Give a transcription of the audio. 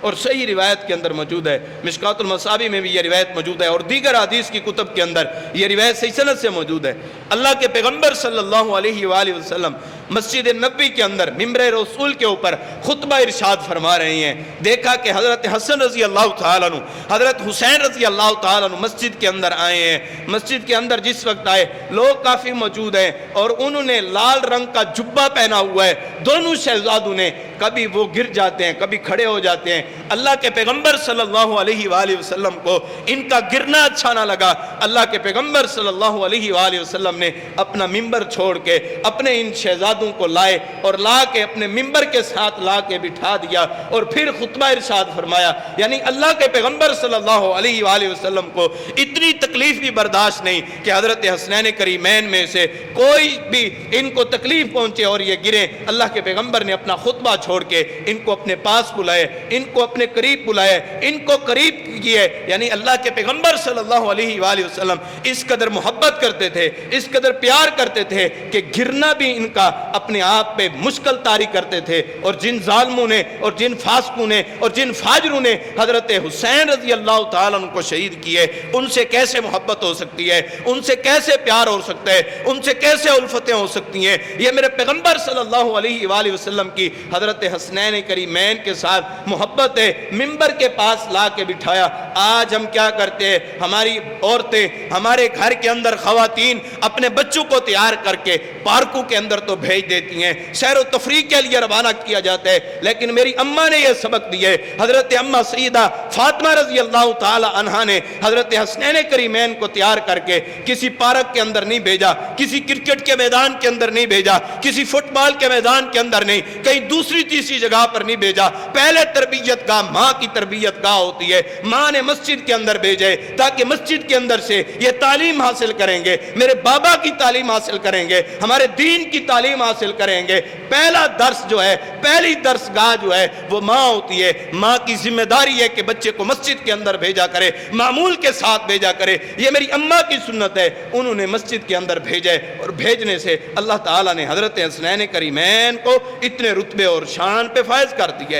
اور صحیح روایت کے اندر موجود ہے، مشکات المصابیح میں بھی یہ روایت موجود ہے، اور دیگر حدیث کی کتب کے اندر یہ روایت صحیح سند سے موجود ہے۔ اللہ کے پیغمبر صلی اللہ علیہ وآلہ وسلم مسجد نبوی کے اندر ممبر رسول کے اوپر خطبہ ارشاد فرما رہے ہیں۔ دیکھا کہ حضرت حسن رضی اللہ تعالیٰ عنہ، حضرت حسین رضی اللہ تعالیٰ عنہ مسجد کے اندر آئے ہیں۔ مسجد کے اندر جس وقت آئے لوگ کافی موجود ہیں، اور انہوں نے لال رنگ کا جبہ پہنا ہوا ہے۔ دونوں شہزادوں نے کبھی وہ گر جاتے ہیں، کبھی کھڑے ہو جاتے ہیں۔ اللہ کے پیغمبر صلی اللہ علیہ وآلہ وسلم کو ان کا گرنا اچھا نہ لگا۔ اللہ کے پیغمبر صلی اللہ علیہ وآلہ وسلم نے اپنا ممبر چھوڑ کے اپنے ان شہزادوں کو لائے اور لا کے اپنے ممبر کے ساتھ لا کے بٹھا دیا، اور پھر خطبہ ارشاد فرمایا۔ یعنی اللہ کے پیغمبر صلی اللہ علیہ وآلہ وسلم کو اتنی تکلیف بھی برداشت نہیں کہ حضرت حسنین کریمین میں سے کوئی بھی ان کو تکلیف پہنچے اور یہ گریں۔ اللہ کے پیغمبر نے اپنا خطبہ چھوڑ کے ان کو اپنے پاس بلائے، ان کو اپنے قریب بلائے، ان کو قریب کیے۔ یعنی اللہ کے پیغمبر صلی اللہ علیہ وآلہ وسلم اس قدر محبت کرتے تھے، اس قدر پیار کرتے تھے کہ گرنا بھی ان کا اپنے آپ پہ مشکل طاری کرتے تھے۔ اور جن ظالموں نے اور جن فاسقوں نے اور جن فاجروں نے حضرت حسین رضی اللہ تعالیٰ عنہ کو شہید کیے، ان سے کیسے محبت ہو سکتی ہے، ان سے کیسے پیار ہو سکتا ہے، ان سے کیسے الفتیں ہو سکتی ہیں؟ یہ میرے پیغمبر صلی اللہ علیہ وآلہ وسلم کی حضرت حسنین کریمین کے ساتھ محبت ہے۔ ممبر کے پاس لا کے بٹھایا۔ آج ہم کیا کرتے ہیں؟ ہماری عورتیں، ہمارے گھر کے اندر خواتین اپنے بچوں کو تیار کر کے پارکوں کے اندر تو بھیج دیتی ہیں، سیر و تفریح کے لیے روانہ کیا جاتا ہے، لیکن میری اماں نے یہ سبق دیا ہے۔ حضرت اماں سیدہ فاطمہ رضی اللہ تعالی عنہا نے حضرت حسنین کریمین کو تیار کر کے کسی پارک کے اندر نہیں بھیجا، کسی کرکٹ کے میدان کے اندر نہیں بھیجا، کسی فٹ بال کے میدان کے اندر نہیں، کہیں دوسری تیسری جگہ پر نہیں بھیجا۔ پہلے تربیت گاہ ماں کی تربیت گاہ ہوتی ہے۔ ماں نے مسجد کے اندر بھیجے تاکہ مسجد کے اندر سے یہ تعلیم حاصل کریں گے، میرے بابا کی تعلیم حاصل کریں گے، ہمارے دین کی تعلیم حاصل کریں گے۔ پہلا درس جو ہے، پہلی درس گاہ جو ہے وہ ماں ہوتی ہے۔ ماں کی ذمہ داری ہے کہ بچے کو مسجد کے اندر بھیجا کرے، معمول کے ساتھ بھیجا کرے۔ یہ میری اماں کی سنت ہے، انہوں نے مسجد کے اندر بھیجے، اور بھیجنے سے اللہ تعالیٰ نے حضرت حسنین کریمین کو اتنے رتبے اور شان پہ فائز کر دیا ہے۔